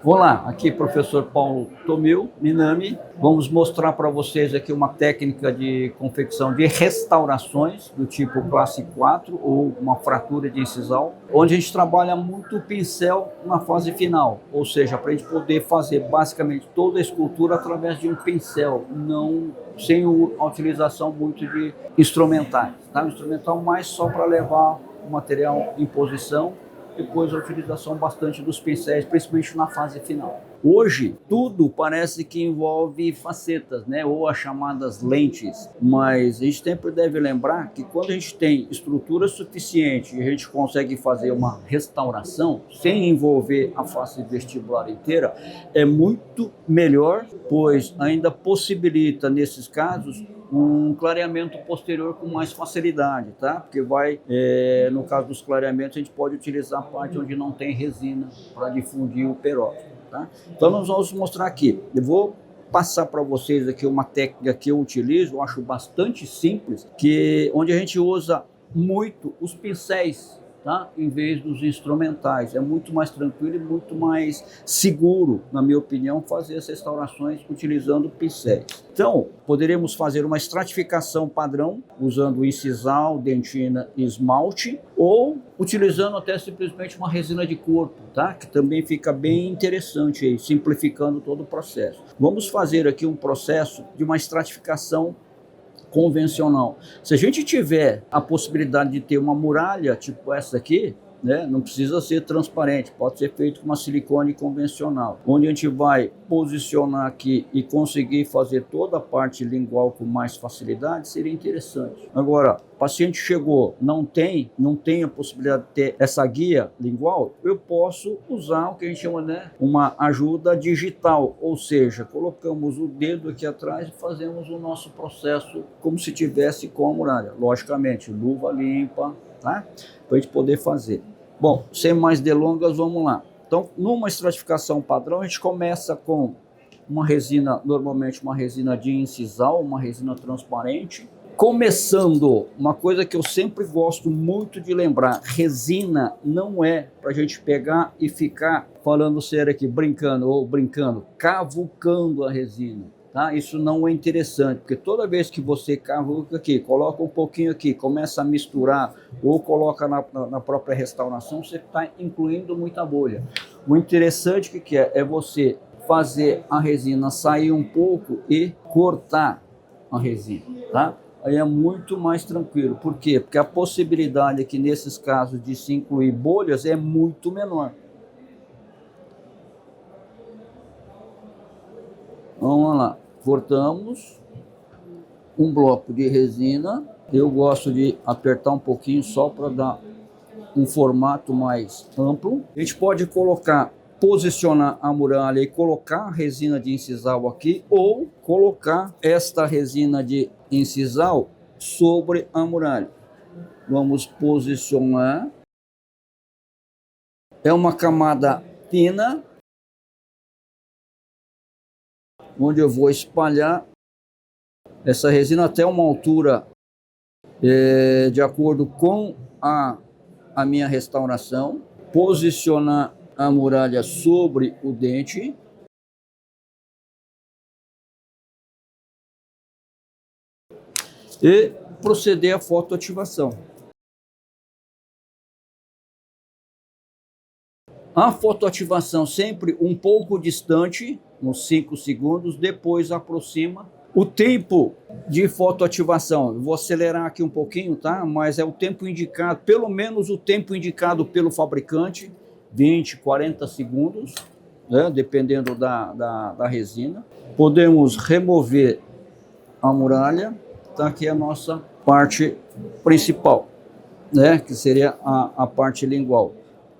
Vamos lá, aqui professor Paulo Tomeu Minami. Vamos mostrar para vocês aqui uma técnica de confecção de restaurações do tipo classe 4 ou uma fratura de incisal, onde a gente trabalha muito o pincel na fase final, ou seja, para a gente poder fazer basicamente toda a escultura através de um pincel, não sem a utilização muito de instrumentais, tá? O instrumental mais só para levar o material em posição, depois a utilização bastante dos pincéis, principalmente na fase final. Hoje, tudo parece que envolve facetas, né? Ou as chamadas lentes, mas a gente sempre deve lembrar que quando a gente tem estrutura suficiente e a gente consegue fazer uma restauração sem envolver a face vestibular inteira, é muito melhor, pois ainda possibilita, nesses casos, um clareamento posterior com mais facilidade, tá? Porque no caso dos clareamentos, a gente pode utilizar a parte onde não tem resina para difundir o peróxido, tá? Então nós vamos mostrar aqui. Eu vou passar para vocês aqui uma técnica que eu utilizo, eu acho bastante simples, onde a gente usa muito os pincéis, tá? Em vez dos instrumentais. É muito mais tranquilo e muito mais seguro, na minha opinião, fazer as restaurações utilizando pincéis. Então, poderíamos fazer uma estratificação padrão, usando incisal, dentina e esmalte, ou utilizando até simplesmente uma resina de corpo, tá? Que também fica bem interessante aí, simplificando todo o processo. Vamos fazer aqui um processo de uma estratificação convencional. Se a gente tiver a possibilidade de ter uma muralha tipo essa aqui, né, não precisa ser transparente, pode ser feito com uma silicone convencional, onde a gente vai posicionar aqui e conseguir fazer toda a parte lingual com mais facilidade, seria interessante. Agora, o paciente chegou, não tem a possibilidade de ter essa guia lingual, eu posso usar o que a gente chama, né, uma ajuda digital, ou seja, colocamos o dedo aqui atrás e fazemos o nosso processo como se tivesse com a muralha. Logicamente, luva limpa, tá? Para a gente poder fazer. Bom, sem mais delongas, vamos lá. Então, numa estratificação padrão, a gente começa com uma resina, normalmente uma resina de incisal, uma resina transparente. Começando, uma coisa que eu sempre gosto muito de lembrar, resina não é para a gente pegar e ficar falando sério aqui, brincando, cavucando a resina. Tá? Isso não é interessante, porque toda vez que você cavuca aqui, coloca um pouquinho aqui, começa a misturar ou coloca na própria restauração, você está incluindo muita bolha. O interessante que é você fazer a resina sair um pouco e cortar a resina, tá? Aí é muito mais tranquilo. Por quê? Porque a possibilidade aqui nesses casos de se incluir bolhas é muito menor. Vamos lá. Cortamos um bloco de resina. Eu gosto de apertar um pouquinho só para dar um formato mais amplo. A gente pode posicionar a muralha e colocar a resina de incisal aqui, ou colocar esta resina de incisal sobre a muralha. Vamos posicionar. É uma camada fina, onde eu vou espalhar essa resina até uma altura de acordo com a minha restauração, posicionar a muralha sobre o dente e proceder à fotoativação. A fotoativação sempre um pouco distante, uns 5 segundos, depois aproxima. O tempo de fotoativação, vou acelerar aqui um pouquinho, tá? Mas é o tempo indicado, pelo menos o tempo indicado pelo fabricante, 20, 40 segundos, né? Dependendo da resina. Podemos remover a muralha, tá? Aqui é a nossa parte principal, né? Que seria a parte lingual.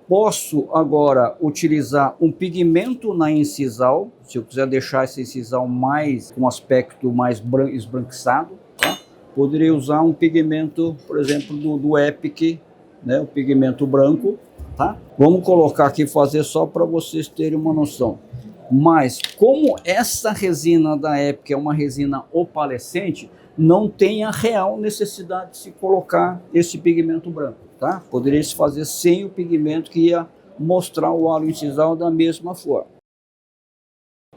Posso agora utilizar um pigmento na incisal, se eu quiser deixar esse incisal com um aspecto mais esbranquiçado, tá? Poderia usar um pigmento, por exemplo, do Epic, né? O pigmento branco, tá? Vamos colocar aqui, fazer só para vocês terem uma noção. Mas como essa resina da Epic é uma resina opalescente, não tem a real necessidade de se colocar esse pigmento branco, tá? Poderia se fazer sem o pigmento, que ia mostrar o halo incisal da mesma forma.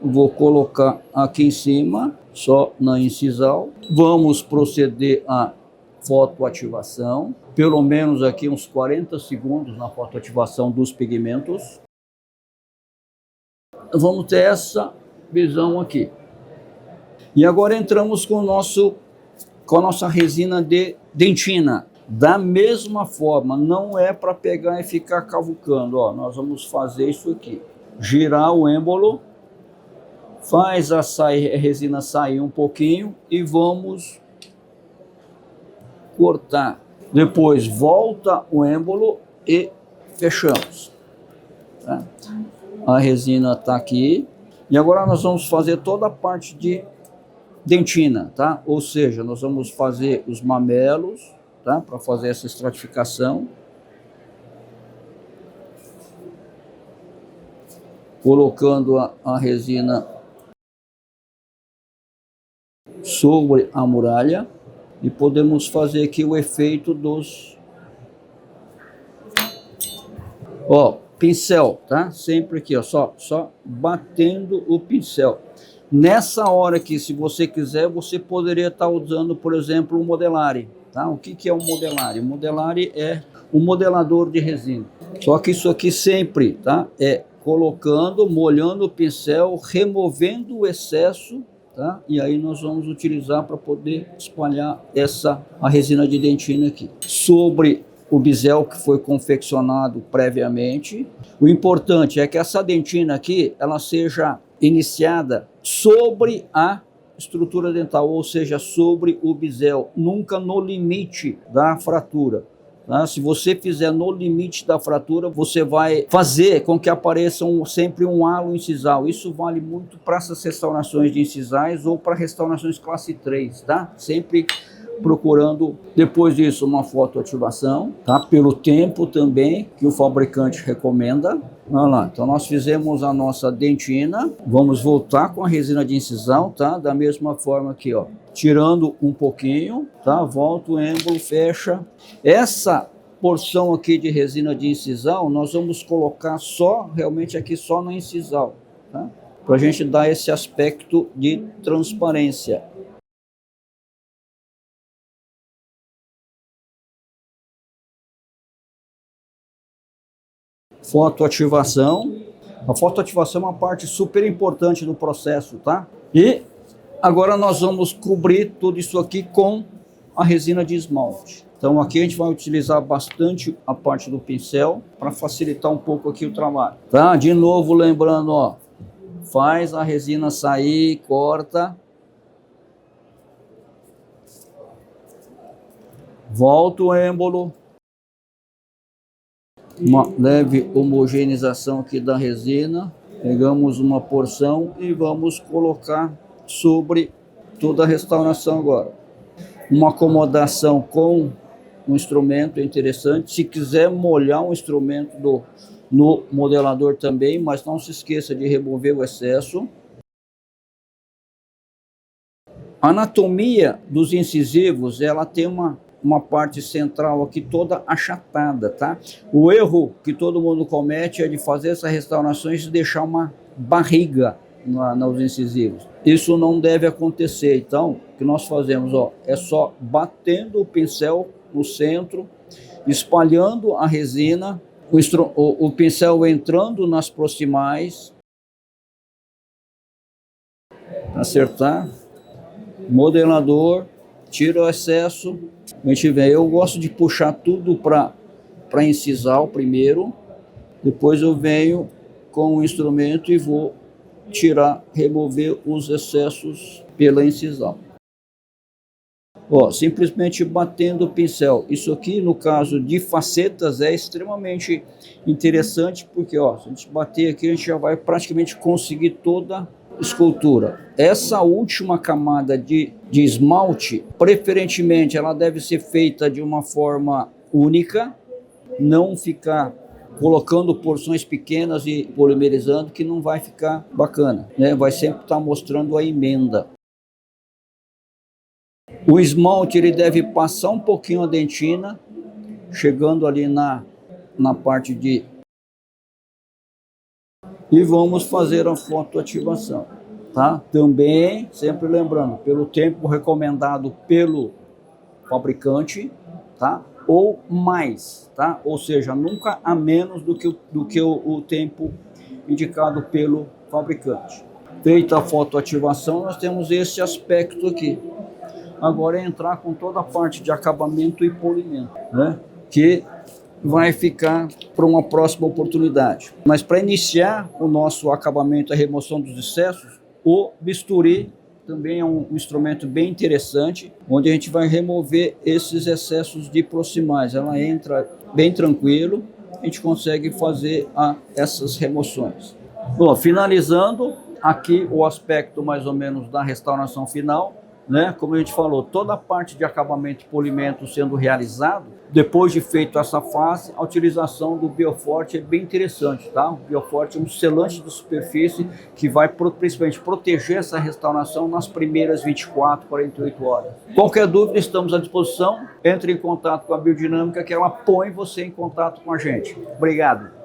Vou colocar aqui em cima, só na incisal. Vamos proceder à fotoativação, pelo menos aqui uns 40 segundos na fotoativação dos pigmentos. Vamos ter essa visão aqui. E agora entramos com a nossa resina de dentina. Da mesma forma, não é para pegar e ficar cavucando. Ó, nós vamos fazer isso aqui. Girar o êmbolo, faz a resina sair um pouquinho e vamos cortar. Depois volta o êmbolo e fechamos. Tá? A resina está aqui. E agora nós vamos fazer toda a parte de dentina, tá? Ou seja, nós vamos fazer os mamelos, tá? Para fazer essa estratificação. Colocando a resina sobre a muralha. E podemos fazer aqui o efeito dos... Ó, pincel, tá? Sempre aqui, ó, só batendo o pincel. Nessa hora aqui, se você quiser, você poderia estar usando, por exemplo, o Modelari, tá? O que é o Modelari? O Modelari é o modelador de resina. Só que isso aqui sempre, tá? É colocando, molhando o pincel, removendo o excesso, tá? E aí nós vamos utilizar para poder espalhar a resina de dentina aqui. Sobre o bisel que foi confeccionado previamente. O importante é que essa dentina aqui, ela seja iniciada sobre a estrutura dental, ou seja, sobre o bisel, nunca no limite da fratura. Tá? Se você fizer no limite da fratura, você vai fazer com que apareça sempre um halo incisal. Isso vale muito para essas restaurações de incisais ou para restaurações classe 3, tá? Sempre procurando, depois disso, uma fotoativação, tá? Pelo tempo também que o fabricante recomenda. Olha lá, então nós fizemos a nossa dentina, vamos voltar com a resina de incisão, tá? Da mesma forma aqui, ó, tirando um pouquinho, tá? Volta o êmbolo, fecha. Essa porção aqui de resina de incisão, nós vamos colocar realmente aqui só na incisal, tá? Para a gente dar esse aspecto de transparência. Fotoativação. A fotoativação é uma parte super importante do processo, tá? E agora nós vamos cobrir tudo isso aqui com a resina de esmalte. Então aqui a gente vai utilizar bastante a parte do pincel para facilitar um pouco aqui o trabalho, tá? De novo lembrando, ó, faz a resina sair, corta, volta o êmbolo. Uma leve homogeneização aqui da resina, pegamos uma porção e vamos colocar sobre toda a restauração agora. Uma acomodação com o instrumento é interessante, se quiser molhar o instrumento no modelador também, mas não se esqueça de remover o excesso. A anatomia dos incisivos, ela tem uma parte central aqui toda achatada, tá? O erro que todo mundo comete é de fazer essas restaurações e deixar uma barriga nos incisivos. Isso não deve acontecer. Então, o que nós fazemos, ó, é só batendo o pincel no centro, espalhando a resina, o pincel entrando nas proximais, acertar, modelador, tira o excesso. A gente vê, eu gosto de puxar tudo para incisal primeiro, depois eu venho com o instrumento e vou remover os excessos pela incisal. Ó, simplesmente batendo o pincel. Isso aqui, no caso de facetas, é extremamente interessante, porque ó, se a gente bater aqui, a gente já vai praticamente conseguir toda escultura. Essa última camada de esmalte, preferentemente, ela deve ser feita de uma forma única, não ficar colocando porções pequenas e polimerizando, que não vai ficar bacana, né? Vai sempre estar mostrando a emenda. O esmalte, ele deve passar um pouquinho a dentina, chegando ali na parte e vamos fazer a fotoativação, tá? Também, sempre lembrando, pelo tempo recomendado pelo fabricante, tá? Ou mais, tá? Ou seja, nunca a menos do que o tempo indicado pelo fabricante. Feita a fotoativação, nós temos esse aspecto aqui. Agora é entrar com toda a parte de acabamento e polimento, né? Que vai ficar para uma próxima oportunidade. Mas para iniciar o nosso acabamento e remoção dos excessos, o bisturi também é um instrumento bem interessante, onde a gente vai remover esses excessos de proximais. Ela entra bem tranquilo, a gente consegue fazer essas remoções. Bom, finalizando aqui o aspecto mais ou menos da restauração final, né? Como a gente falou, toda a parte de acabamento e polimento sendo realizado, depois de feito essa fase, a utilização do Bioforte é bem interessante, tá? O Bioforte é um selante de superfície que vai principalmente proteger essa restauração nas primeiras 24, 48 horas. Qualquer dúvida, estamos à disposição. Entre em contato com a Biodinâmica, que ela põe você em contato com a gente. Obrigado.